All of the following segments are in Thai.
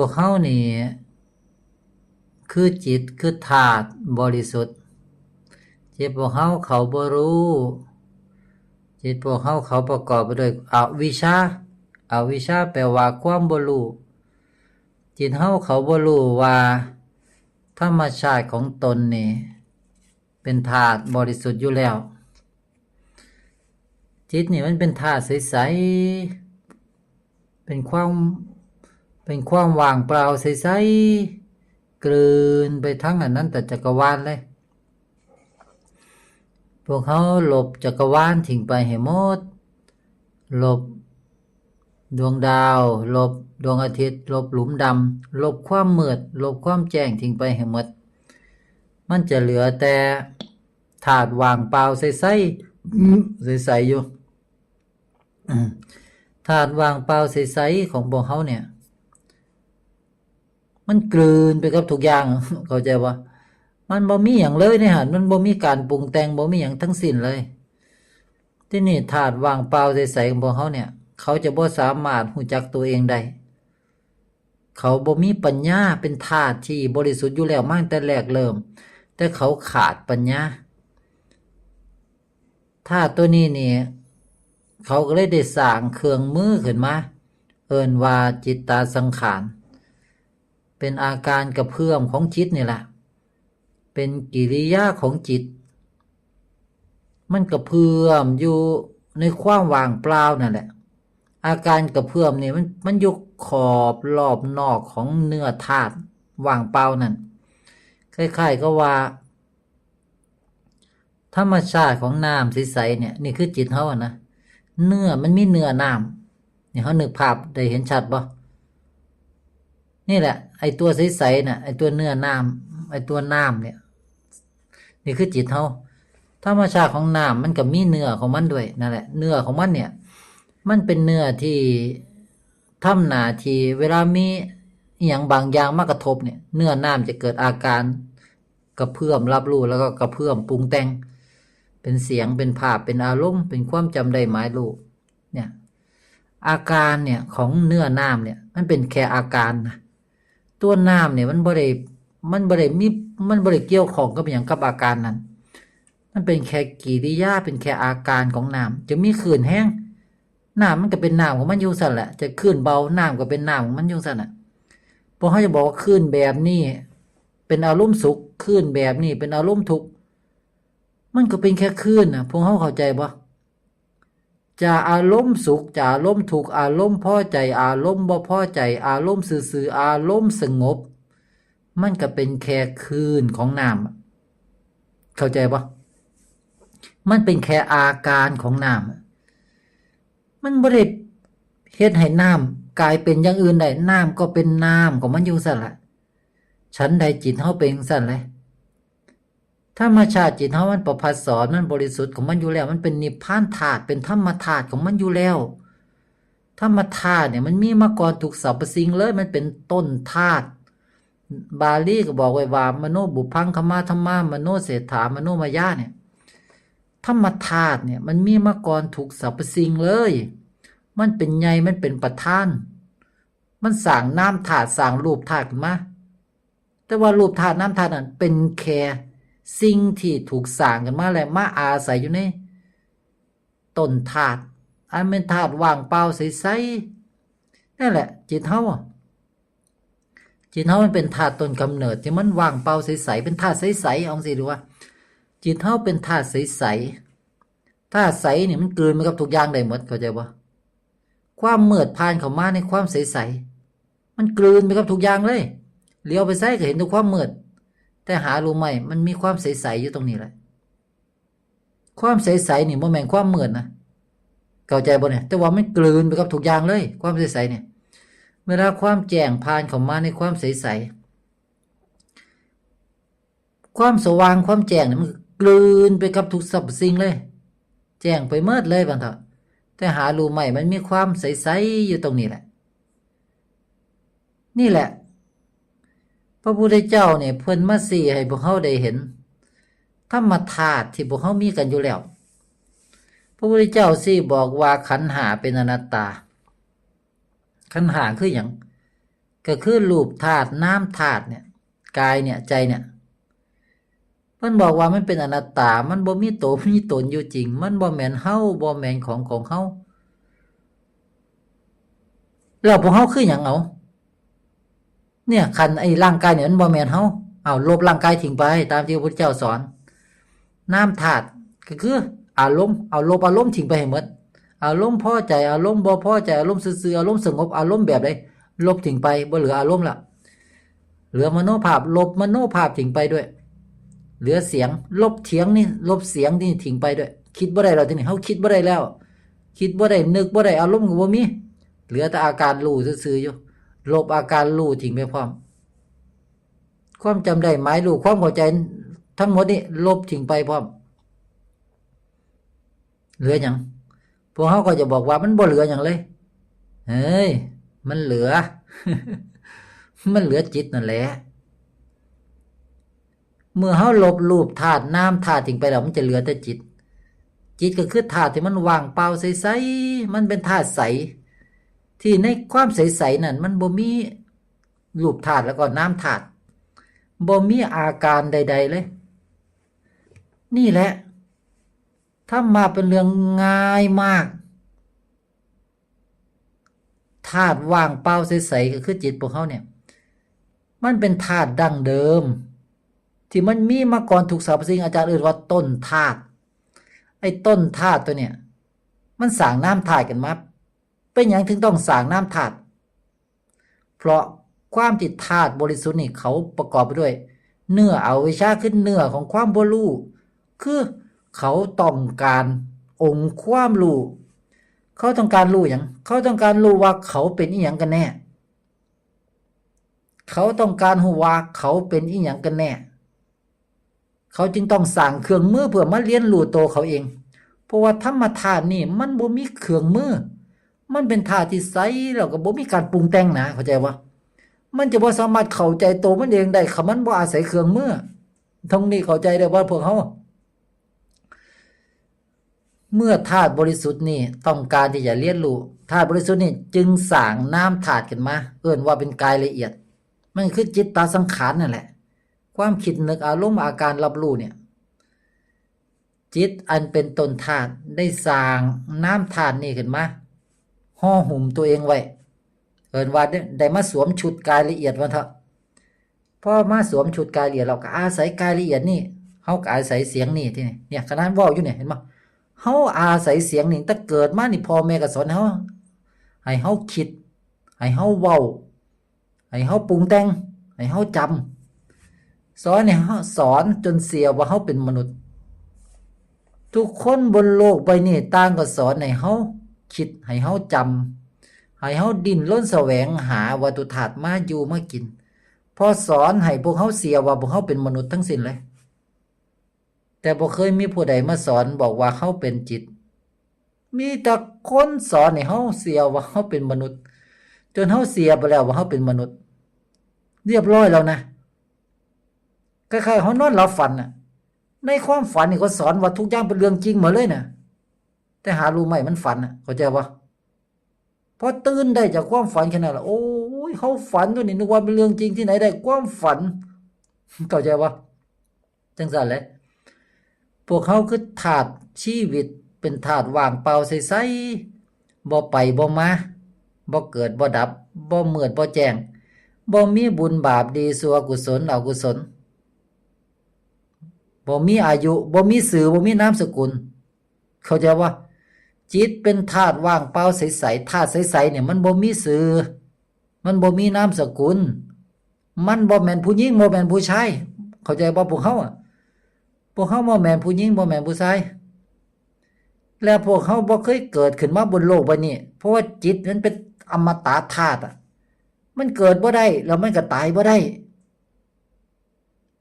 วกเฮานี่คือจิตคือธาตุบริสุทธิ์จิตพวกเฮาเขาบ่รู้จิตพวกเฮาเขาประกอบไปด้วยอวิชชาแปลว่าความบ่รู้จิตเฮาเขาบ่รู้ว่าธรรมชาติของตนนี่เป็นธาตุบริสุทธิ์อยู่แล้วจิตนี่มันเป็นธาตุใสๆเป็นความว่างเปล่าใสๆกลืนไปทั้งอันนั้นแต่จักรวาลเลยพวกเขาหลบจักรวาลทิ้งไปให้หมดหลบดวงดาวหลบดวงอาทิตย์หลบหลุมดำหลบความมืดหลบความแจ้งทิ้งไปให้หมดมันจะเหลือแต่ธาตุว่างเปล่าใสๆอยู่ธาตุว่างเปล่าใสๆของพวกเขาเนี่ยมันกลืนไปกับทุกอย่าง เข้าใจว่ามันบ่มีอย่างเลยในหันมันบ่มีการปรุงแต่งบ่มีอย่างทั้งสิ้นเลยที่นี่ธาตุว่างเปล่าใสๆของพวกเขาเนี่ยเขาจะบ่สามารถรู้จักตัวเองได้เขาบ่มีปัญญาเป็นธาตุที่บริสุทธิ์อยู่แล้วมาตั้งแต่แรกเริ่มแต่เขาขาดปัญญาธาตุตัวนี้นี่เขาก็เลยได้สร้างเครื่องมือขึ้นมาเอิ้นว่าจิตตสังขารเป็นอาการกระเพื่อมของจิตนี่แหละเป็นกิริยาของจิตมันกระเพื่อมอยู่ในความว่างเปล่านั่นแหละอาการกระเพื่อมนี่มันอยู่ขอบรอบนอกของเนื้อธาตุว่างเปล่านั่นคล้ายๆก็ว่าธรรมชาติของน้ำใสๆเนี่ยนี่คือจิตเฮานะเนื้อมันมีเนื้อน้ำนี่เฮานึกภาพได้เห็นชัดบ่นี่แหละไอ้ตัวใสๆน่ะไอ้ตัวเนื้อน้ำไอ้ตัวน้ำเนี่ยนี่คือจิตเฮาธรรมชาติของน้ำมันก็มีเนื้อของมันด้วยนั่นแหละเนื้อของมันเนี่ยมันเป็นเนื้อที่ทำหน้าที่เวลามีอหยังบางอย่างมากระทบเนี่ยเนื้อน้ำจะเกิดอาการกระเพื่อมรับรู้แล้วก็กระเพื่อมปรุงแต่งเป็นเสียงเป็นภาพเป็นอารมณ์เป็นความจำได้หมายรู้เนี่ยอาการเนี่ยของเนื้อน้ำเนี่ยมันเป็นแค่อาการนะตัวน้ำเนี่ยมันบ่ได้เกี่ยวข้องกับอย่างกับอาการนั้นมันเป็นแค่กิริยาเป็นแค่อาการของน้ำจะมีคลื่นแห้งน้ำมันก็เป็นน้ำของมันอยู่สั่นแหละจะคลื่นเบาน้ำก็เป็นน้ำของมันอยู่สั่นน่ะพอเขาจะบอกว่าคลื่นแบบนี้เป็นอารมณ์สุขคลื่นแบบนี้เป็นอารมณ์ทุกข์มันก็เป็นแค่คลื่นนะพวกเขาเข้าใจบ่จะอารมณ์สุขจะอารมณ์ทุกข์อารมณ์พอใจอารมณ์บ่พอใจอารมณ์ซื่อๆอารมณ์สงบมันก็เป็นแค่คลื่นของน้ำเข้าใจบ่มันเป็นแค่อาการของน้ำมันบ่ได้เฮ็ดให้น้ำกลายเป็นอย่างอื่นได้น้ำก็เป็นน้ำของมันอยู่สั่นล่ะฉันใดจิตเฮาเป็นสั่นเลยธรรมชาติจิตเฮามันประภัสสรมันบริสุทธิ์ของมันอยู่แล้วมันเป็นนิพพานธาตุเป็นธรรมธาตุของมันอยู่แล้วธรรมธาตุเนี่ยมันมีมาก่อนทุกสรรพสิ่งเลยมันเป็นต้นธาตุบาลีก็บอกไว้ว่ามโนบุพังคมาธัมมามโนเศรษฐามโนมายาเนี่ยธรรมธาตุเนี่ยมันมีมาก่อนทุกสรรพสิ่งเลยมันเป็นใหญ่มันเป็นประธานมันสร้างน้ำธาตุสร้างรูปธาตุขึ้นมาแต่ว่ารูปธาตุน้ำธาตุนั้นเป็นแค่สิ่งที่ถูกสร้างกันมาแล้วมาอาศัยอยู่ในต้นธาตุอันเป็นธาตุว่างเปล่าใสๆนั่นแหละจิตเฮามันเป็นธาตุต้นกำเนิดที่มันว่างเปล่าใสๆเป็นธาตุใสๆเอาสิดูว่าจิตเฮาเป็นธาตุใสๆธาตุใสเนี่ยมันกลืนไปกับทุกอย่างได้หมดเข้าใจบ่ความมืดผ่านเข้ามาในความใสๆมันกลืนไปกับทุกอย่างเลยเลี้ยวไปไสก็เห็นแต่ความมืดแต่หารู้ไหมมันมีความใสๆอยู่ตรงนี้แหละความใสๆนี่บ่แม่นความมืดนะเข้าใจบ่เนี่ยแต่ว่ามันกลืนไปกับทุกอย่างเลยความใสๆเนี่ยเวลาความแจ้งผ่านเข้ามาในความใสๆความสว่างความแจ้งเนี่ยมันกลืนไปกับทุกสรรพสิ่งเลยแจ้งไปหมดเลยบางทีแต่หารู้ไหมมันมีความใสๆอยู่ตรงนี้แหละนี่แหละพระพุทธเจ้าเนี่ยเพิ่นมาชี้ให้พวกเราได้เห็นธรรมธาตุที่พวกเรามีกันอยู่แล้วพระพุทธเจ้าชี้บอกว่าขันธ์ห้าเป็นอนัตตาขันธ์ห้าคือหยัง ก็คือรูปธาตุน้ำธาตุเนี่ยกายเนี่ยใจเนี่ยมันบอกว่ามันเป็นอนัตตามันบ่มีตัวมีตนอยู่จริงมันบ่แม่นเฮาบ่แม่นของเฮาแล้วพวกเฮาคือหยังเอาเนี่ยคันไอ้ร่างกายเนี่ยมันบ่แม่นเฮาเอาลบร่างกายทิ้งไปตามที่พระพุทธเจ้าสอนน้ำธาตุก็คืออารมณ์เอาลบอารมณ์ทิ้งไปให้หมดอารมณ์พอใจอารมณ์บ่พอใจอารมณ์ซื่อๆอารมณ์สงบอารมณ์แบบใดลบทิ้งไปบ่เหลืออารมณ์ละเหลือมโนภาพลบมโนภาพทิ้งไปด้วยเหลือเสียงลบเสียงนี่ลบเสียงนี่ทิ้งไปด้วยคิดบ่ได้แล้วทีนี้เฮาคิดบ่ได้แล้วคิดบ่ได้นึกบ่ได้อารมณ์ก็บ่มีเหลือแต่อาการรู้ซื่อๆอยู่ลบอาการรู้ทิ้งไปพร้อมความจำได้หมายรู้ความเข้าใจทั้งหมดนี่ลบทิ้งไปพร้อมเหลือหยังพวกเขาก็จะบอกว่ามันบ่เหลือหยังเลยเฮ้ยมันเหลือ มันเหลือจิตนั่นแหละเมื่อเขาลบรูปธาตุน้ำธาตุทิ้งไปแล้วมันจะเหลือแต่จิตจิตก็คือธาตุที่มันว่างเปล่าใสๆมันเป็นธาตุใสที่ในความใสๆนั่นมันบ่มีรูปธาตุแล้วก็น้ำธาตุบ่มีอาการใดๆเลยนี่แหละถ้ามาเป็นเรื่องง่ายมากธาตุว่างเปล่าใสๆก็คือจิตพวกเขาเนี่ยมันเป็นธาตุดั้งเดิมที่มันมีมาก่อนทุกสรรพสิ่งอาจารย์เอ่ยว่าต้นธาตุไอ้ต้นธาตุตัวเนี่ยมันสร้างน้ำธาตุกันมาเป็นอย่างถึงต้องสร้างน้ำธาตุเพราะความที่ธาตุบริสุทธิ์นี่เขาประกอบไปด้วยเนื้ออวิชชาขึ้นเนื้อของความบ่รู้คือเขาต้องการองค์ความรู้เขาต้องการรู้อย่างเขาต้องการรู้ว่าเขาเป็นอีหยังกันแน่เขาต้องการรู้ว่าเขาเป็นอีหยังกันแน่เขาจึงต้องสร้างเครื่องมือเพื่อมาเรียนรู้ตัวเขาเองเพราะว่าธรรมธาตุนี่มันบ่มีเครื่องมือมันเป็นธาตุที่ใสแล้วก็บ่มีการปรุงแต่งนะเข้าใจบ่มันจะบ่สามารถเข้าใจตัวมันเองได้คันมันบ่อาศัยเครื่องมือตรงนี้เข้าใจได้ว่าพวกเฮาเมื่อธาตุบริสุทธิ์นี่ต้องการที่จะเรียนรู้ธาตุบริสุทธิ์นี่จึงสร้างน้ำธาตุขึ้นมาเอิ้นว่าเป็นกายละเอียดมันคือจิตตาสังขารนั่นแหละความคิดนึกอารมณ์อาการรับรู้เนี่ยจิตอันเป็นตนธาตุได้สร้างน้ำธาตุนี่ขึ้นมาห่อหุ้มตัวเองไว้เอิ้นว่าได้มาสวมชุดกายละเอียดว่าเถอะพอมาสวมชุดกายละเอียดเราก็อาศัยกายละเอียดนี่เฮาก็อาศัยเสียงนี่ที่นี่เนี่ยขนาดเว้าอยู่เนี่ยเห็นบ่เฮาอาศัยเสียงนี่ตั้งเกิดมานี่พ่อแม่ก็สอนเฮาให้เฮาคิดให้เฮาเว้าให้เฮาปรุงแต่งให้เฮาจำสอนเนี่ยเฮาสอนจนเสียว่าเฮาเป็นมนุษย์ทุกคนบนโลกใบนี้ต่างก็สอนให้เฮาคิดให้เฮาจำให้เฮาดิ้นรนแสวงหาวัตถุธาตุมาอยู่มากินพอสอนให้พวกเฮาเสียว่าพวกเฮาเป็นมนุษย์ทั้งสิ้นเลยแต่บ่เคยมีผู้ใดมาสอนบอกว่าเฮาเป็นจิตมีแต่คนสอนให้เฮาเสียว่าเฮาเป็นมนุษย์จนเฮาเสียไปแล้วว่าเฮาเป็นมนุษย์เรียบร้อยแล้วนะคล้ายๆเฮานอนหลับฝันน่ะในความฝันนี่เขาสอนว่าทุกอย่างเป็นเรื่องจริงหมดเลยน่ะแต่หารู้ไหมมันฝันน่ะเข้าใจบ่พอตื่นได้จากความฝันแค่นั้นล่ะโอ้ยเฮาฝันตัวนี้นึกว่าเป็นเรื่องจริงที่ไหนได้ความฝันเข้าใจบ่จังซั่นแหละพวกเขาคือธาตุชีวิตเป็นธาตุว่างเปล่าใสๆบ่ไปบ่มาบ่เกิดบ่ดับบ่มืดบ่แจ้งบ่มีบุญบาปดีชั่วกุศลอกุศลบ่มีอายุบ่มีชื่อบ่มีนามสกุลเข้าใจว่าจิตเป็นธาตุว่างเปล่าใสๆธาตุใสๆเนี่ยมันบ่มีชื่อมันบ่มีนามสกุลมันบ่แม่นผู้หญิงบ่แม่นผู้ชายเข้าใจบ่พวกเฮาพวกเขาบ่แม่นผู้หญิงบ่แม่นผู้ชายและพวกเขาบ่เคยเกิดขึ้นมาบนโลกใบนี้เพราะว่าจิตมันเป็นอมตะธาตุมันเกิดบ่ได้แล้วมันก็ตายบ่ได้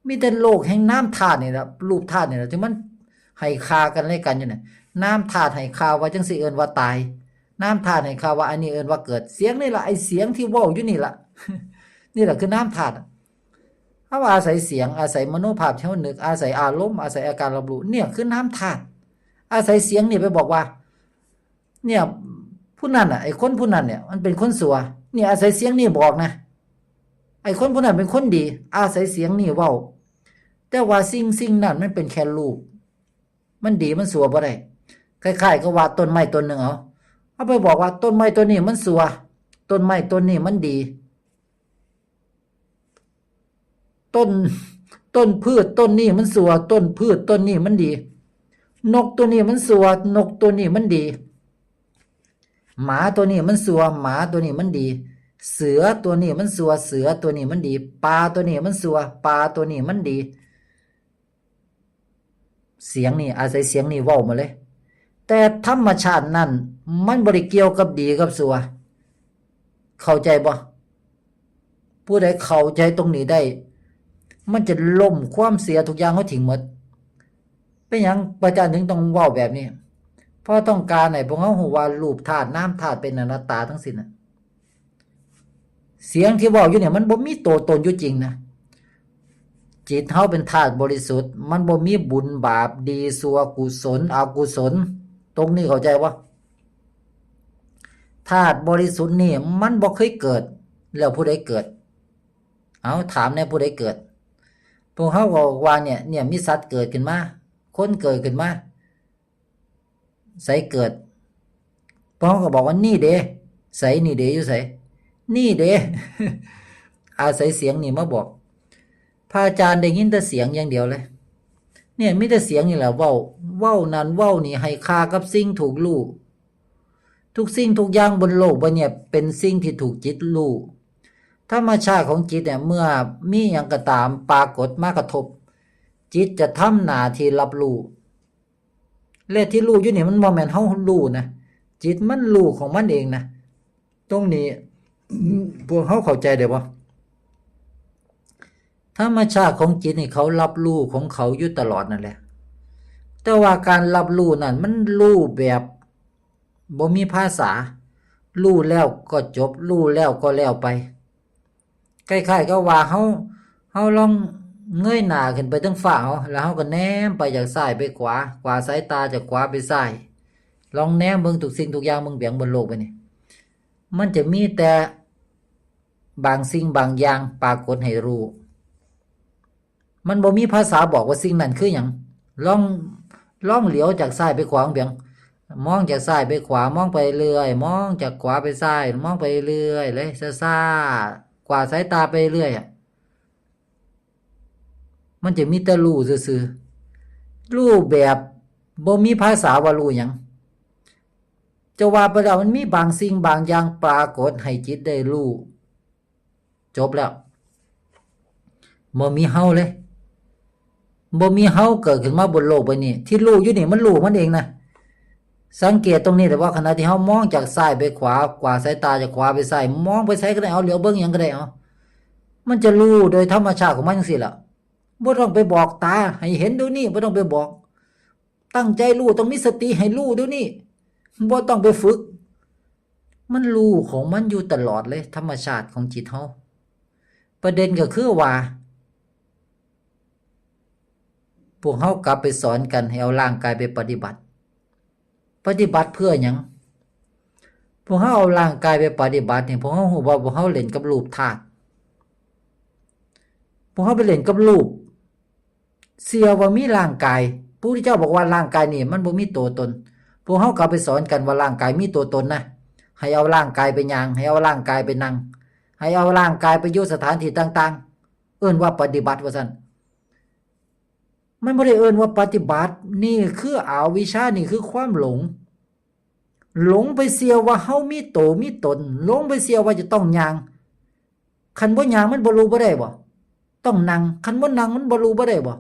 มีแต่โลกแห่งน้ำธาตุนี่ล่ะรูปธาตุนี่ล่ะที่มันให้ค่ากันและกันอยู่น่ะน้ำธาตุให้ค่าว่าจังซี่เอิ้นว่าตายน้ำธาตุให้ค่าว่าอันนี้เอิ้นว่าเกิดเสียงนี่ล่ะไอ้เสียงที่เว้าอยู่นี่ล่ะ นี่ล่ะคือน้ำธาตุเฮาอาศัยเสียงอาศัยมโนภาพที่เฮานึกอาศัยอารมณ์อาศัยอาการรับรู้เนี่ยคือน้ำธาตุอาศัยเสียงนี่ไปบอกว่าเนี่ยผู้นั้นน่ะไอ้คนผู้นั้นเนี่ยมันเป็นคนสัวนี่อาศัยเสียงนี่บอกนะ อ้คนผู้นั้นเป็นคนดีอาศัยเสียงนี่เว้าแต่ว่าสิ่งนั้นมันเป็นแค่รูปมันดีมันสัวบ่ได้คล้ายๆกับว่าต้นไม้ต้นหนึ่งเอาไปบอกว่าต้นไม้ต้นนี้มันสัวต้นไม้ต้นนี้มันดีต้นพืชต้นนี้มันสัวต้นพืชต้นนี้มันดีนกตัวนี้มันสัวนกตัวนี้มันดีหมาตัวนี้มันสัวหมาตัวนี้มันดีเสือตัวนี้มันสัวเสือตัวนี้มันดีปลาตัวนี้มันสัวปลาตัวนี้มันดีเสียงนี่อาศัยเสียงนี่เว้ามาเลยแต่ธรรมชาตินั้นมันบ่ได้เกี่ยวกับดีกับสัวเข้าใจบ่ผู้ใดเข้าใจตรงนี้ได้มันจะล่มความเสียทุกอย่างเขาทิ้งหมดเป็นหยังพระอาจารย์ถึงต้องเว้าแบบนี้เพราะต้องการให้พวกเขารู้ว่ารูปธาตุน้ำธาตุเป็นอนัตตาทั้งสิ้นน่ะเสียงที่เว้าอยู่เนี่ยมันบ่มีตัวตนอยู่จริงนะจิตเฮาเป็นธาตุบริสุทธิ์มันบ่มีบุญบาปดีชั่วกุศลอกุศลตรงนี้เข้าใจบ่ธาตุบริสุทธิ์นี่มันบ่เคยเกิดแล้วผู้ใดเกิดเอาถามแน่ผู้ใดเกิดพวกเขาก็ว่าเนี่ยมีสัตว์เกิดขึ้นมาคนเกิดขึ้นมาไสเกิดพวกเขาก็บอกว่านี่เด้ไสนี่เด้อยู่ไสนี่เด้ อาศัยเสียงนี่มาบอกพระอาจารย์ได้ยินแต่เสียงอย่างเดียวเลยเนี่ยมีแต่เสียงนี่แหละเว้านั้นเว้านี่ให้ค่ากับสิ่งถูกรู้ทุกสิ่งทุกอย่างบนโลกบ่เนี่ยเป็นสิ่งที่ถูกจิตรู้ธรรมชาติของจิตเนี่ยเมื่อมีหยังก็ตามปรากฏมากระทบจิตจะทำหน้าที่รับรู้และที่รู้อยู่นี่มันบ่แม่นเฮารู้นะจิตมันรู้ของมันเองนะตรงนี้ พวกเขาเข้าใจได้บ่ธรรมชาติของจิตนี่เขารับรู้ของเขาอยู่ตลอดนั่นแหละแต่ว่าการรับรู้นั่นมันรู้แบบบ่มีภาษารู้แล้วก็จบรู้แล้วก็แล้วไปคล้ายๆกับว่าเฮาลองเงยหน้าขึ้นไปทางฟ้าแล้วเฮาก็แนมไปจากซ้ายไปขวาสายตาจากขวาไปซ้ายลองแนมเบิ่งทุกสิ่งทุกอย่างเบิ่งเบียงบนโลกไปนี่มันจะมีแต่บางสิ่งบางอย่างปรากฏให้รู้มันบ่มีภาษาบอกว่าสิ่งนั้นคือหยังลองเหลียวจากซ้ายไปขวาเบียงมองจากซ้ายไปขวามองไปเรื่อยมองจากขวาไปซ้ายมองไปเรื่อยเลยซ่าๆกว่าสายตาไปเรื่อยมันจะมีแต่รู้ซื่อๆรู้แบบบ่มีภาษาว่ารู้หยังจะว่าไปแล้วมันมีบางสิ่งบางอย่างปรากฏให้จิตได้รู้จบแล้วบ่มีเฮาเลยบ่มีเฮาเกิดขึ้นมาบนโลกใบนี้ที่รู้อยู่นี่มันรู้มันเองนะสังเกตตรงนี้แต่ว่าขณะที่เฮามองจากซ้ายไปขวากว่าสายตาจากขวาไปซ้ายมองไปซ้ายก็ได้เอาเหลียวเบิ่งหยังก็ได้มันจะรู้โดยธรรมชาติของมันจังซี่ล่ะบ่ต้องไปบอกตาให้เห็นเดี๋ยวนี้บ่ต้องไปบอกตั้งใจรู้ต้องมีสติให้รู้เดี๋ยวนี้บ่ต้องไปฝึกมันรู้ของมันอยู่ตลอดเลยธรรมชาติของจิตเฮาประเด็นก็คือว่าพวกเฮากลับไปสอนกันให้เอาร่างกายไปปฏิบัติเพื่อหยังพวกเฮาเอาร่างกายไปปฏิบัติเนี่ยพวกเฮาฮู้ว่าพวกเฮาเล่นกับรูปธาตุพวกเฮาไปเล่นกับรูปเสียว่ามีร่างกายพระพุทธเจ้าบอกว่าร่างกายนี่มันบ่มีตัวตนพวกเฮากลับไปสอนกันว่าร่างกายมีตัวตนนะให้เอาร่างกายไปย่างให้เอาร่างกายไปนั่งให้เอาร่างกายไปอยู่สถานที่ต่างๆเอิ้นว่าปฏิบัติว่าซั่นมันบ่ได้เอิ้นว่าปฏิบัตินี่คืออวิชชานี่คือความหลงไปเสียว่าเฮามีโตมีตนหลงไปเสียว่าจะต้องย่างคันบ่ย่างมันบ่รู้บ่ได้บ่ต้องนั่งคันบ่นั่งมันบ่รู้บ่ได้บ่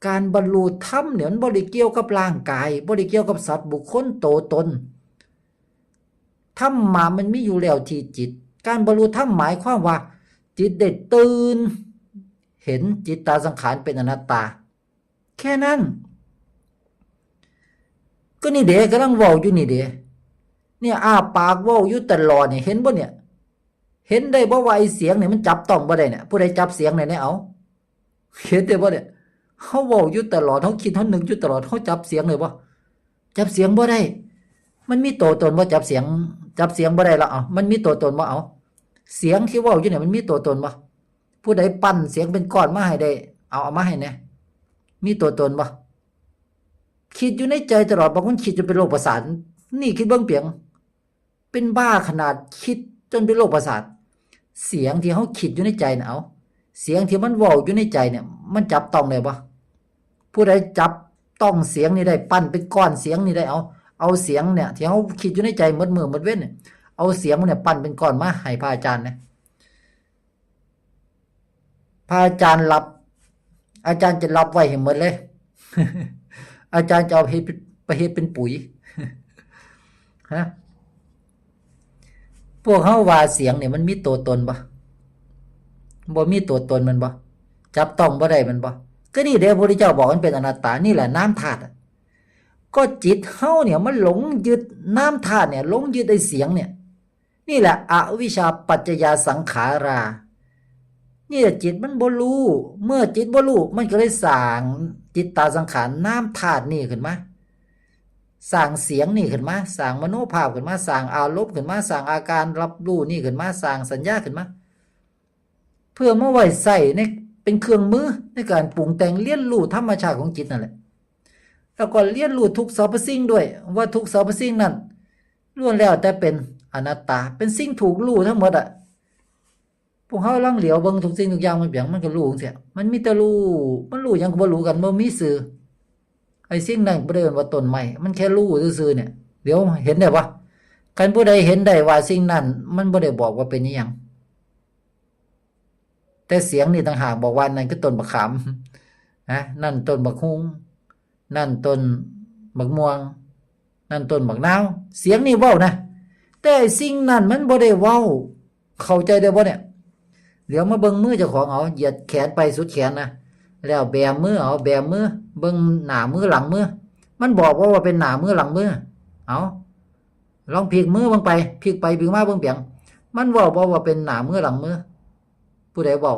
การบรรลุธรรมเนี่ยมันบ่ได้เกี่ยวกับร่างกายบ่ได้เกี่ยวกับสัตว์บุคคลโตตนธรรมะมันมีอยู่แล้วที่จิตการบรรลุธรรมหมายความว่าจิตได้ตื่นเห็นจิตตาสังขารเป็นอนัตตาแค่นั้นก็นี่เด้กำลังเว้าอยู่นี่เด้เนี่ยอ้าปากเว้าอยู่ตลอดเนี่ยเห็นบ่เนี่ยเห็นได้บ่ว่าไอ้เสียงเนี่ยมันจับต้องบ่ได้เนี่ยผู้ใดจับเสียงเนี่ยเอาเห็นได้บ่เนี่ยเฮาเว้าอยู่ตลอดเฮาคิดเฮานึกอยู่ตลอดเฮาจับเสียงได้บ่จับเสียงบ่ได้มันมีตัวตนบ่จับเสียงบ่ได้ละมันมีตัวตนบ่เสียงที่เว้าอยู่เนี่ยมันมีตัวตนบ่ ผู้ใดปั้นเสียงเป็นก้อนมาให้ได้เอามาให้แหน่มีตัวตนบ่คิดอยู่ในใจตลอดบางคนคิดจนเป็นโรคประสาทนี่คิดเบิ่งเปียงเป็นบ้าขนาดคิดจนเป็นโรคประสาทเสียงที่เฮาคิดอยู่ในใจน่ะเอาเสียงที่มันเว้าอยู่ในใจเนี่ยมันจับต้องได้บ่ผู้ใดจับต้องเสียงนี้ได้ปั้นเป็นก้อนเสียงนี้ได้เอาเสียงเนี่ยที่เฮาคิดอยู่ในใจหมดมื้อหมดเว้นเนี่ยเอาเสียงมันเนี่ยปั้นเป็นก้อนมาให้พระอาจารย์นะพระอาจารย์รับอาจารย์จะรับไว้ให้หมดเลย อาจารย์จะเอาไปเฮ็ดเป็นปุ๋ย ฮะพวกเฮาว่าเสียงเนี่ยมันมีตัวตนบ่มีตัวตนมันบ่จับต้องบ่ได้มันบ่ก็นี่เด้พระพุทธเจ้าบอกมันเป็นอนัตตานี่แหละนามธาตุก็จิตเฮาเนี่ยมันหลงยึดนามธาตุเนี่ยหลงยึดไอ้เสียงเนี่ยนี่แหละอวิชชาปัจจยาสังขารานี่แหละจิตมันบ่รู้เมื่อจิตบ่รู้มันก็เลยสร้างจิตตาสังขารนามธาตุนี่ขึ้นมาสร้างเสียงนี่ขึ้นมาสร้างมโนภาพขึ้นมาสร้างอารมณ์ขึ้นมาสร้างอาการรับรู้นี่ขึ้นมาสร้างสัญญาขึ้นมาเพื่อมาไว้ใส่ในเป็นเครื่องมือในการปรุงแต่งเรียนรู้ธรรมชาติของจิตนั่นแหละแล้วก็เรียนรู้ทุกสรรพสิ่งด้วยว่าทุกสรรพสิ่งนั้นล้วนแล้วแต่เป็นอนัตตาเป็นสิ่งถูกรู้ทั้งหมดอ่ะพวกเฮาลังเหลียวเบิ่งทุกสิ่งทุกอย่างมันเปียงมันก็รู้จังซี่มันมีแต่รู้มันรู้หยังก็บ่รู้กันบ่มีสื่อไอ้สิ่งนั้นบ่ได้เอิ้นว่าต้นไม้มันแค่รู้ซื่อๆเนี่ยเดี๋ยวเห็นได้บ่คันผู้ใดเห็นได้ว่าสิ่งนั้นมันบ่ได้บอกว่าเป็นอิหยังแต่เสียงนี่ต่างหากบอกว่านั่นคือต้นบักขามนะนั่นต้นบักฮุงนั่นต้นบักม่วงนั่นต้นบักนาวเสียงนี่เว้านะแต่สิ่งนั้นมันบ่ได้เว้าเข้าใจได้บ่เนี่ยเดี๋ยวมาเบิ่งมือเจ้าของเอาเหยียดแขนไปสุดแขนนะแล้วแบมือเอาแบมือเบิ่งหน้ามือหลังมือมันบอกว่าเป็นหน้ามือหลังมือเอาลองพลิกมือเบิ่งไปพลิกไปพลิกมาเบิ่งเปียงมันเว้าบ่ว่าเป็นหน้ามือหลังมือผู้ใดเว้า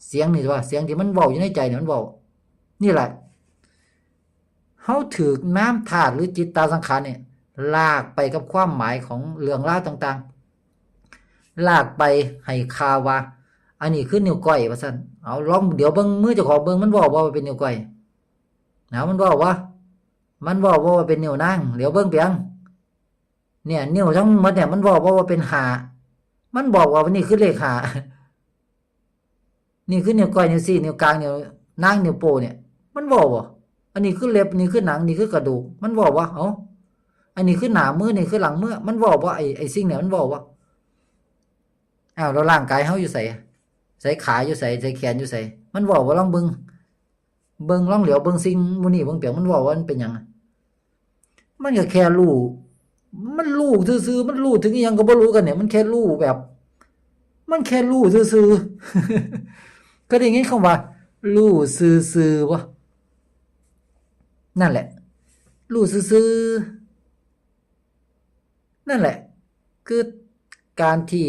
เสียงนี่ว่าเสียงที่มันเว้าอยู่ในใจนี่มันเว้านี่แหละเฮาถูกน้ำธาตุหรือจิตตาสังขารเนี่ยลากไปกับความหมายของเรื่องราวต่างๆลากไปให้คาว่าอันนี้คือนิ้วก้อยว่าซั่นเอาลองเดี๋ยวเบิ่งมือเจ้าของเบิ่งมันบอกว่าเป็นนิ้วก้อยนะมันบอกว่าเป็นนิ้วนางเดี๋ยวเบิ่งเปียงเนี่ยนิ้วทั้งหมดเนี่ยมันบอกว่าเป็น5มันบอกว่านี่คือเลข5นี่คือนิ้วก้อยนิ้ว4นิ้วกลางนิ้วนางนิ้วโป้เนี่ยมันบอกว่าอันนี้คือเล็บนี่คือหนังนี่คือกระดูกมันบอกว่าอันนี้คือหน้ามือนี่คือหลังมือมันบอกว่าไอ้สิ่งเนี่ยมันบอกว่าอ้าวแล้วร่างกายเฮาอยู่ไสใส่ขาอยู่ไสใส่แขนอยู่ไสมันบอกว่าลองเบิ่งลองเหลียวเบิ่งสิ่งมื้อนี้เบิ่งเปียงมันบอกว่ามันเป็นหยังมันก็แค่รู้มันรู้ซื่อๆมันรู้ถึงอีหยังก็บ่รู้กันเนี่ยมันแค่รู้แบบมันแค่รู้ซื่อๆก็ได้ยินคำว่ารู้ซื่อๆบ่นั่นแหละรู้ซื่อๆนั่นแหละคือการที่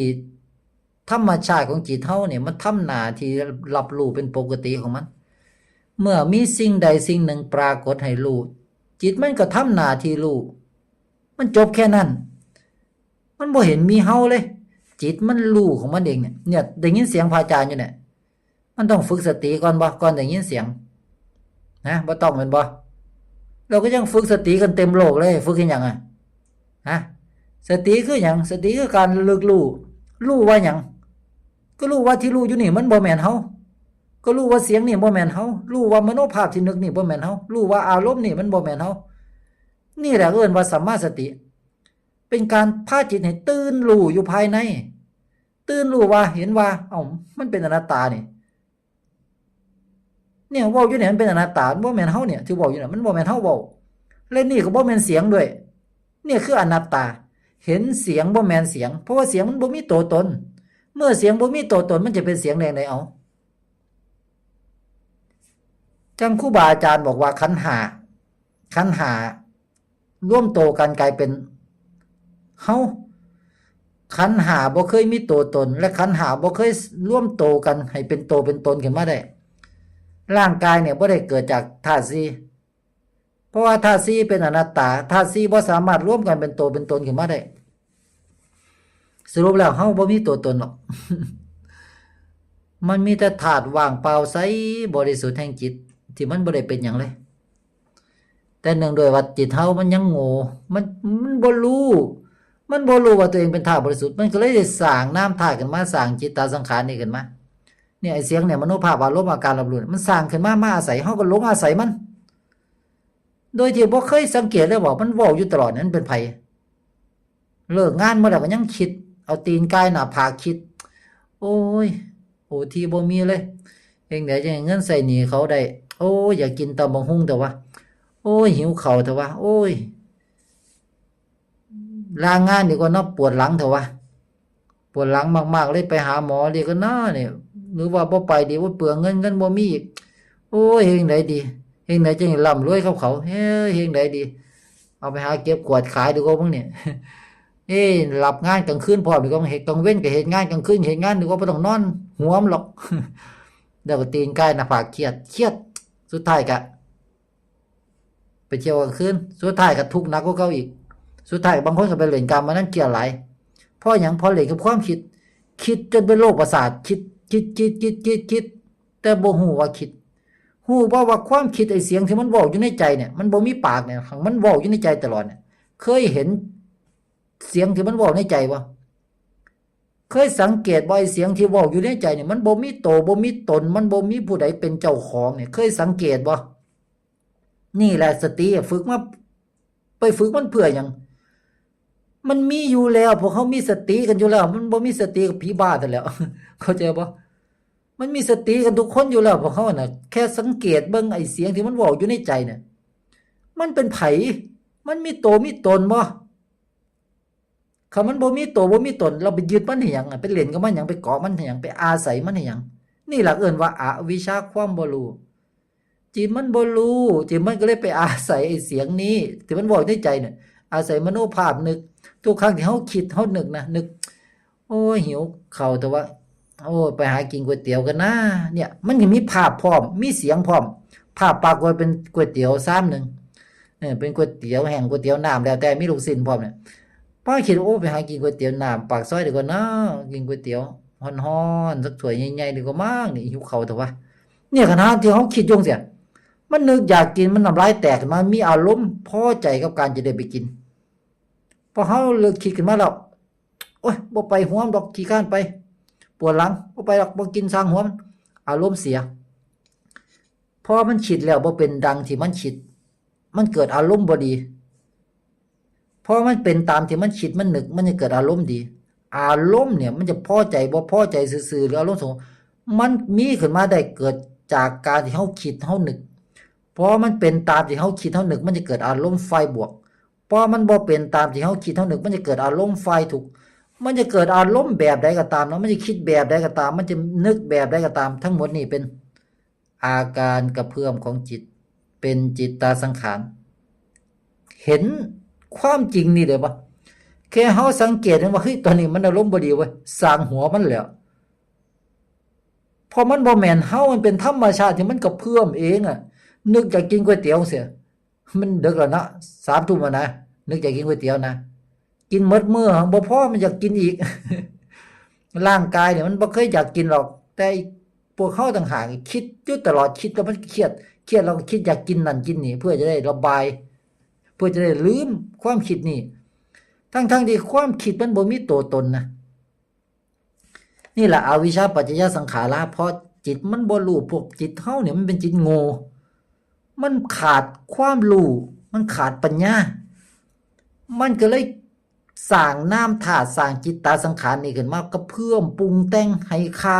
ธรรมชาติของจิตเฮาเนี่ยมันทำหน้าที่รับรู้เป็นปกติของมันเมื่อมีสิ่งใดสิ่งหนึ่งปรากฏให้รู้จิตมันก็ทำหน้าที่รู้มันจบแค่นั้นมันบ่เห็นมีเฮาเลยจิตมันรู้ของมันเองเนี่ยได้ยินเสียงพระอาจารย์อยู่เนี่ยมันต้องฝึกสติก่อนบ่ก่อนได้ยินเสียงนะบ่ต้องแม่นบ่เราก็ยังฝึกสติกันเต็มโลกเลยฝึกกันยังฮะสติคือหยังสติคือการระลึกรู้ว่าหยังก็รู้ว่าที่รู้อยู่นี่มันบ่แม่นเฮาก็รู้ว่าเสียงนี่บ่แม่นเฮารู้ว่ามโนภาพที่นึกนี่บ่แม่นเฮารู้ว่าอารมณ์นี่มันบ่แม่นเฮานี่แหละเอิ้นว่าสัมมาสติเป็นการพาจิตให้ตื่นรู้อยู่ภายในตื่นรู้ว่าเห็นว่ามันเป็นอนัตตานี่เนี่ยเว้าอยู่เนี่ยมันเป็นอนัตตาบ่แม่นเฮาเนี่ยที่เว้าอยู่น่ะมันบ่แม่นเฮาเว้าและนี่ก็บ่แม่นเสียงด้วยเนี่ยคืออนัตตาเห็นเสียงบ่แม่นเสียงเพราะว่าเสียงมันบ่มีตัวตนเมื่อเสียงบ่มีตัวตนมันจะเป็นเสียงได้ไดจังครูบาอาจารย์บอกว่าขันธ์ห้าร่วมโตกันกลายเป็นเฮาขันธ์ห้าบ่เคยมีตัวตนและขันธ์ห้าบ่เคยร่วมโตกันให้เป็นโตเป็นตนขึ้นมาได้ร่างกายเนี่ยบ่ได้เกิดจากธาตุ4เพราะว่าธาตุ4เป็นอนัตตาธาตุ4บ่สามารถร่วมกันเป็นโตเป็นตนขึ้นมาได้สรุปแล้วเฮาบ่มีตัวตนหรอก มันมีแต่ธาตุว่างเปล่าใสบริสุทธิ์แห่งจิตที่มันบ่ได้เป็นหยังเลยแต่เนื่องด้วยว่าจิตเฮามันยังโง่มันบ่รู้มันบ่รู้ว่าตัวเองเป็นธาตุบริสุทธิ์มันก็เลยได้สร้างนามธาตุขึ้นมาสร้างจิตตสังขารนี่ขึ้นมาเนี่ยไอ้เสียงเนี่ยมโนภาพอารมณ์อาการรับรู้มันสร้างขึ้นมาอาศัยเฮาก็หลงอาศัยมันโดยที่บ่เคยสังเกตเลยว่ามันเว้าอยู่ตลอดนั้นเป็นไผเลิกงานมาแล้วก็ยังคิดเอาตีนกายหน้าผากคิดโอ้ยโอ้ที่บ่มีเลยเองได้จังเงินใส่หนี้เขาได้โอ้ยอยากกินตำบักหุ่งแต่ว่าโอ้ยหิวข้าวแต่ว่าโอ้ยลางานดีกว่าเนาะปวดหลังแต่ว่าปวดหลังมากๆเลยไปหาหมอดีก็น่าเนี่ยหรือว่าบ่ไปดีว่าเปลืองเงินบ่มีอีกโอ้ยเฮงไดดีเฮงไดจังร่ำรวยกับเขาเฮ้ยเฮงไดดีเอาไปหาเก็บขวดขายดีกว่าพวกเนี่ยหลับงานกลางคืนพร้อมดีกว่าเฮ็ดกลางเว้นก็เฮ็ดงานกลางคืนเฮ็ดงานดีกว่าบ่ต้องนอนหัวมันหรอกเดี๋ยวก็ตีนกายหน้าผากเครียดสุดท้ายก็ไปเที่ยวกลางคืนสุดท้ายก็ทุกข์หนักกว่าเก่าอีกสุดท้ายบางคนก็ไปเล่นกรรมมานั่นเกลียดหลายเพราะหยังเพราะเล่นกับความคิดจนเป็นโรคประสาทคิดแต่บ่ฮู้ว่าคิดฮู้บ่ว่าความคิดไอ้เสียงที่มันเว้าอยู่ในใจเนี่ยมันบ่มีปากเนี่ยมันเว้าอยู่ในใจตลอดเนี่ยเคยเห็นเสียงที่มันเว้าในใจบ่เคยสังเกตบ่ไอ้เสียงที่เว้าอยู่ในใจเนี่ยมันบ่มีโตบ่มีตนมันบ่มีผู้ใดเป็นเจ้าของเนี่ยเคยสังเกตบ่นี่แหละสติฝึกมาไปฝึกมันเพื่อหยังมันมีอยู่แล้วพวกเขามีสติกันอยู่แล้วมันบ่มีสติกับผีบ้าแต่แล้ว เข้าใจบ่มันมีสติกันทุกคนอยู่แล้วพวกเขาน่ะแค่สังเกตเบิ่งไอ้เสียงที่มันเว้าอยู่ในใจเนี่ยมันเป็นไผมันมีโตมีตนบ่ถ้ามันบ่มีโตบ่มีตนเราไปยึดมันให้หยังไปเล่นกับมันหยังไปเกาะมันให้หยังไปอาศัยมันให้หยังนี่ล่ะเอิ้นว่าอวิชชาความบ่รู้จิตมันบ่รู้จิตมันก็เลยไปอาศัยไอ้เสียงนี้ที่มันเว้าในใจเนี่ยอาศัยมโนภาพนึกทุกครั้งที่เฮาคิดเฮานึกนะนึกโอ้ยหิวข้าวแต่ว่าโอ้ไปหากินก๋วยเตี๋ยวกันนะเนี่ยมันก็มีภาพพร้อมมีเสียงพร้อมภาพปรากฏเป็นก๋วยเตี๋ยวซ้ำนึงเป็นก๋วยเตี๋ยวแห้งก๋วยเตี๋ยวน้ำแล้วแต่มีลูกชิ้นพร้อมเนี่ยป้าคิดโอ้ไปหากินก๋วยเตี๋ยวน้ำปากซอยดีกว่านะกินก๋วยเตี๋ยวฮ้อนๆสักถ้วยใหญ่ๆดีกว่ามั้งนี่หิวข้าวแต่ว่าเนี่ยขณะที่เฮาคิดอยู่จังซี่มันนึกอยากกินมันน้ำลายแตกขึ้นมามีอารมณ์พอใจกับการจะได้ไปกินพอเฮาเลิกคิดขึ้นมาแล้วโอ๊ยบ่ไปหัวมันดอกขี้คร้านไปปวดหลังบ่ไปดอกบ่กินสร้างหัวมันอารมณ์เสียพอมันคิดแล้วบ่เป็นดังที่มันคิดมันเกิดอารมณ์บ่ดีพอมันเป็นตามที่มันคิดมันนึกมันจะเกิดอารมณ์ดีอารมณ์เนี่ยมันจะพอใจบ่พอใจซื่อๆหรืออารมณ์สงบมันมีขึ้นมาได้เกิดจากการที่เฮาคิดเฮานึกพอมันเป็นตามที่เฮาคิดเฮานึกมันจะเกิดอารมณ์ไฟบวกพอมันบ่เป็นตามที่เฮาคิดเฮานึกมันจะเกิดอารมณ์ไฟทุกข์มันจะเกิดอารมณ์แบบใดก็ตามเนาะมันจะคิดแบบใดก็ตามมันจะนึกแบบใดก็ตามทั้งหมดนี่เป็นอาการกระเพื่อมของจิตเป็นจิตตสังขารเห็นความจริงนี่เด้อบ่แค่เฮาสังเกตว่าเฮ้ยตอนนี้มันอารมณ์บ่ดีเว้ยสร้างหัวมันแล้วพอมันบ่แม่นเฮามันเป็นธรรมชาติที่มันกระเพื่อมเองอ่ะนึกอยากกินก๋วยเตี๋ยวเสียมันดึกแล้วนะ3 ทุ่มแล้วนะนึกอยากกินก๋วยเตี๋ยวนะกินหมดมื้อบ่พอมันอยากกินอีก ร่างกายเนี่ยมันบ่เคยอยากกินหรอกแต่พวกเขาต่างหากคิดอยู่ตลอดคิดแล้วมันเครียดแล้วก็คิดอยากกินนั่นกินนี่เพื่อจะได้ระบายเพื่อจะได้ลืมความคิดนี่ทั้งที่ความคิดมันบ่มีตัวตนนะนี่แหละอวิชชาปัจจยสังขาราเพราะจิตมันบ่รู้พวกจิตเฮาเนี่ยมันเป็นจิตโง่มันขาดความรู้มันขาดปัญญามันก็เลยสร้างนามธาตุสร้างจิตตสังขารนี่ขึ้นมาก็เพิ่มปรุงแต่งให้ค่า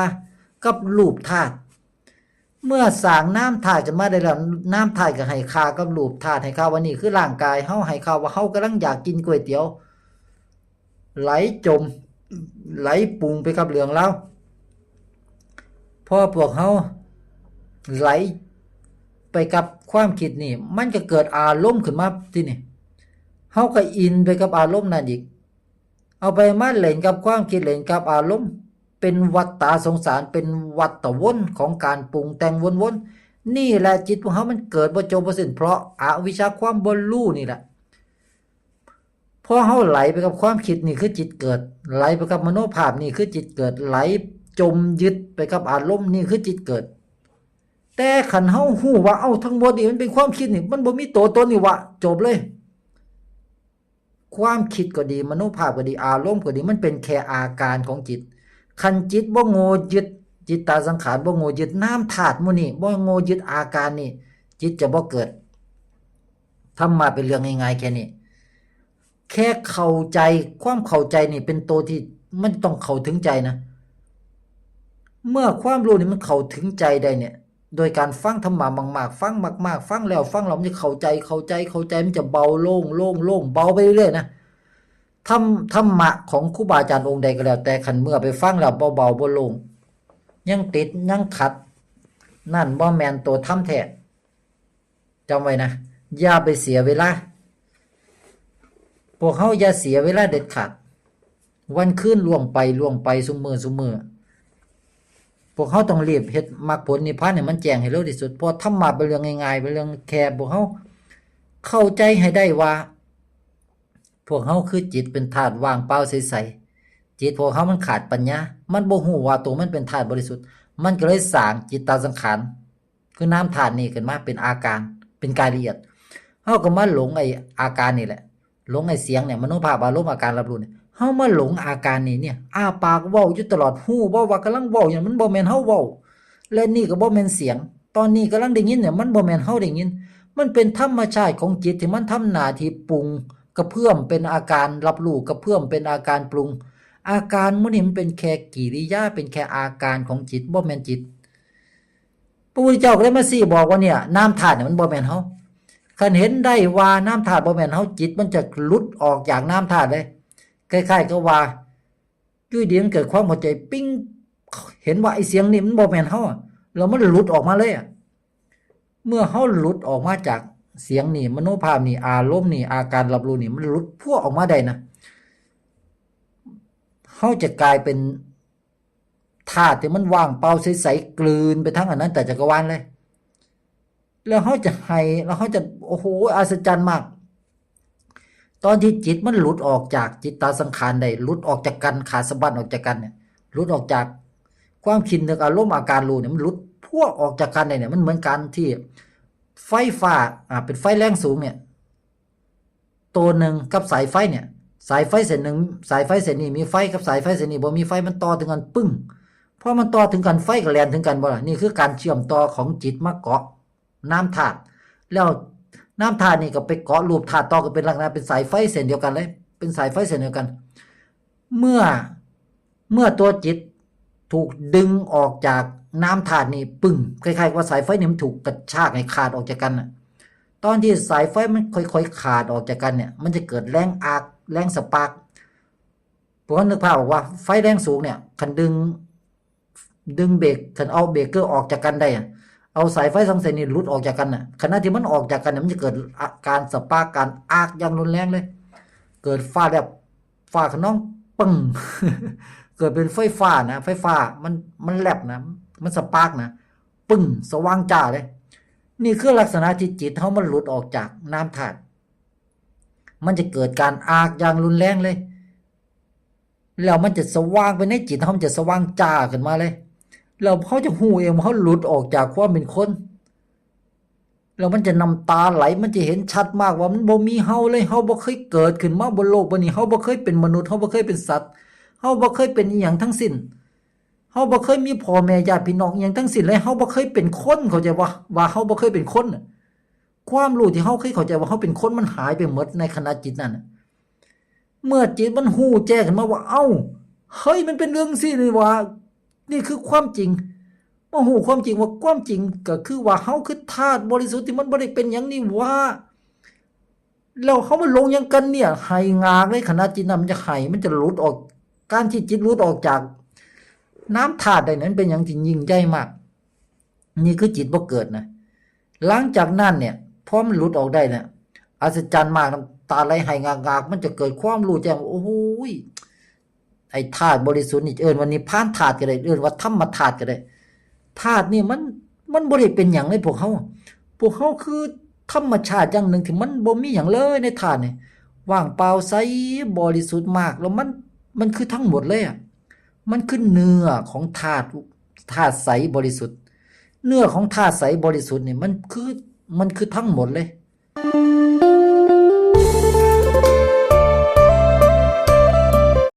กับรูปธาตุเมื่อสร้างนามธาตุขึ้นมาได้แล้วนามธาตุก็ให้ค่ากับรูปธาตุให้ค่าว่านี่คือร่างกายเฮาให้ค่าว่าเฮากำลังอยากกินก๋วยเตี๋ยวไหลจมไหลปรุงไปกับเรื่องแล้วพอพวกเฮาไหลไปกับความคิดนี่มันก็เกิดอารมณ์ขึ้นมาที่นี่เฮาก็อินไปกับอารมณ์นั้นอีกเอาไปมาเล่นกับความคิดเล่นกับอารมณ์เป็นวัฏฏะสงสารเป็นวัฏวนของการปรุงแต่งวนๆนี่แหละจิตของเฮามันเกิดบ่จบบ่สิ้นเพราะอวิชชาความบ่รู้นี่แหละพอเฮาไหลไปกับความคิดนี่คือจิตเกิดไหลไปกับมโนภาพนี่คือจิตเกิดไหล จมยึดไปกับอารมณ์นี่คือจิตเกิดแต่ขันเฮาฮู้ว่าเอ้าทั้งหมดนี่มันเป็นความคิดนี่มันบ่มีตัวตนนี่วะจบเลยความคิดก็ดีมโนภาพก็ดีอารมณ์ก็ดีมันเป็นแค่อาการของจิตคันจิตบ่โง่ยึดจิตตาสังขารบ่โง่ยึดน้ำธาตุหมู่นี่บ่โง่ยึดอาการนี่จิตจะบ่เกิดธรรมะเป็นเรื่องง่ายๆแค่นี้แค่เข้าใจความเข้าใจนี่เป็นตัวที่มันต้องเข้าถึงใจนะเมื่อความรู้นี่มันเข้าถึงใจได้เนี่ยโดยการฟังธรรมะมากๆฟังมากๆฟังแล้วฟังแล้วมันจะเข้าใจมันจะเบาโล่งเบาไปเรื่อยๆนะธรรมะของครูบาอาจารย์องค์ใดก็แล้วแต่คันเมื่อไปฟังแล้วเบาบ่โล่งยังติดยังขัดนั่นบ่แม่นตัวธรรมแท้จำไว้นะอย่าไปเสียเวลาพวกเฮาอย่าเสียเวลาเด็ดขาดวันคืนล่วงไปซุมื้อพวกเขาต้องรีบเฮ็ดมรรคผลนิพพานให้มันแจ้งให้เร็วที่สุดเพราะธรรมะเป็นเรื่องง่ายๆเป็นเรื่องแค่พวกเขาเข้าใจให้ได้ว่าพวกเขาคือจิตเป็นธาตุว่างเปล่าใสๆจิตพวกเขามันขาดปัญญามันบ่ฮู้ว่าตัวมันเป็นธาตุบริสุทธิ์มันก็เลยสร้างจิตตสังขารคือน้ำธาตุนี้ขึ้นมาเป็นอาการเป็นกายละเอียดเฮาก็มาหลงไอ้อาการนี่แหละหลงไอ้เสียงเนี่ยมโนภาพอารมณ์อาการรับรู้เนี่ยเฮามาหลงอาการนี้เนี่ยอ้าปากเว้าอยู่ตลอดฮู้บ่ว่ากำลังเว้าอย่างมันบ่แม่นเฮาเว้าและนี่ก็บ่แม่นเสียงตอนนี้กำลังได้ยินเนี่ยมันบ่แม่นเฮาได้ยินมันเป็นธรรมชาติของจิตที่มันทำหน้าที่ปรุงกระเพื่อมเป็นอาการรับรู้กระเพื่อมเป็นอาการปรุงอาการมื้อนี้มันเป็นแค่กิริยาเป็นแค่อาการของจิตบ่แม่นจิตพระพุทธเจ้าก็เลยมาบอกว่าเนี่ยน้ำธาตุเนี่ยมันบ่แม่นเฮาคันเห็นได้ว่าน้ำธาตุบ่แม่นเฮาจิตมันจะหลุดออกจากน้ำธาตุเลยคล้ายๆกับว่าอยู่ดีมันเกิดความเข้าใจปิ้งเห็นว่าไอ้เสียงนี่มันบ่แม่นเฮาแล้วมันหลุดออกมาเลยเมื่อเฮาหลุดออกมาจากเสียงนี่มโนภาพนี่อารมณ์นี่อาการรับรู้นี่มันหลุดพวกออกมาได้นะเฮาจะกลายเป็นธาตุที่มันว่างเปล่าใสๆกลืนไปทั้งอันนั้นแต่จักรวาลเลยแล้วเฮาจะให้แล้วเฮาจะโอ้โหอัศจรรย์มากตอนที่จิตมันหลุดออกจากจิตตาสังขารได้หลุดออกจากกันขาดสะบั้นออกจากกันเนี่ยหลุดออกจากความคิดนึกอารมณ์อาการรู้เนี่ยมันหลุดพวกออกจากกันได้เนี่ยมันเหมือนกันที่ไฟฟ้าเป็นไฟแรงสูงเนี่ยตัวหนึ่งกับสายไฟเนี่ยสายไฟเส้นหนึ่งสายไฟเส้นนี้มีไฟกับสายไฟเส้นนี้บ่มีไฟมันต่อถึงกันปึ้งพอมันต่อถึงกันไฟก็แล่นถึงกันบ่ล่ะนี่คือการเชื่อมต่อของจิตมาเกาะน้ำธาตุแล้วน้ำธาตุนี่ก็ไปเกาะรูปธาตุต่อก็เป็นลักษณะเป็นสายไฟเส้นเดียวกันเลยเป็นสายไฟเส้นเดียวกันเมื่อตัวจิตถูกดึงออกจากน้ำธาตุนี่ปึ้งคล้ายๆว่าสายไฟนี่มันถูกกระชากให้ขาดออกจากกันน่ะตอนที่สายไฟมันค่อยๆขาดออกจากกันเนี่ยมันจะเกิดแรงอาร์คแรงสปาร์คพวกนึกภาพออกว่าไฟแรงสูงเนี่ยคันดึงเบรกคันเอาเบรกเกอร์ออกจากกันได้เอาสายไฟ2เส้นนี่หลุดออกจากกันน่ะขณะที่มันออกจากกันเนี่ยมันจะเกิดอาการสปาร์คการอาร์คอย่างรุนแรงเลยเกิดฟ้าแบบฟ้าขนองปึ้ง เกิดเป็นไฟฟ้านะไฟฟ้ามันแลบนะมันสปาร์คนะปึ้งสว่างจ้าเลยนี่คือลักษณะที่จิตเฮามันหลุดออกจากน้ำธาตุมันจะเกิดการอาร์คอย่างรุนแรงเลยแล้วมันจะสว่างไปในจิตเฮามันจะสว่างจ้าขึ้นมาเลยแล้วเขาจะฮู้เองว่าเขาหลุดออกจากความเป็นคนแล้วมันจะน้ำตาไหลมันจะเห็นชัดมากว่ามันบ่มีเฮาเลยเฮาบ่เคยเกิดขึ้นมาบนโลกใบนี้เฮาบ่เคยเป็นมนุษย์เฮาบ่เคยเป็นสัตว์เฮาบ่เคยเป็นอีหยังทั้งสิ้นเฮาบ่เคยมีพ่อแม่ญาติพี่น้องอีหยังทั้งสิ้นเลยเฮาบ่เคยเป็นคนเข้าใจว่าเฮาบ่เคยเป็นคนความรู้ที่เฮาเคยเข้าใจว่าเฮาเป็นคนมันหายไปหมดในขณะจิตนั้นเมื่อจิตมันฮู้แจ้งขึ้นมาว่าเอ้าเฮ้ยมันเป็นเรื่องซี่นี่ว่านี่คือความจริงมาฮู้ความจริงว่าความจริงก็คือว่าเฮาคือธาตุบริสุทธิ์ที่มันบ่ได้เป็นหยังนี่ว่าแล้วเฮามาลงหยังกันเนี่ยไหงากในขณะจิตนั้นมันจะไหมันจะหลุดออกการที่จิตหลุดออกจากน้ำธาตุได้นั้นเป็นอย่างที่ยิ่งใหญ่มากนี่คือจิตบ่เกิดนะหลังจากนั้นเนี่ยพอมันหลุดออกได้เนี่ยอัศจรรย์มากน้ำตาไหลไหงากๆมันจะเกิดความรู้แจ้งโอ้โหไอ้ธาตุบริสุทธิ์นี่เอิ้นว่านิพพานธาตุก็ได้เอิ้นว่าธรรมธาตุก็ได้ธาตุนี่มันบ่ได้เป็นหยังเลยพวกเฮาคือธรรมชาติอย่างหนึ่งที่มันบ่มีหยังเลยในธาตุนี่ว่างเปล่าใสบริสุทธิ์มากแล้วมันคือทั้งหมดเลย มันคือเนื้อของธาตุใสบริสุทธิ์เนื้อของธาตุใสบริสุทธิ์นี่มันคือทั้งหมดเลย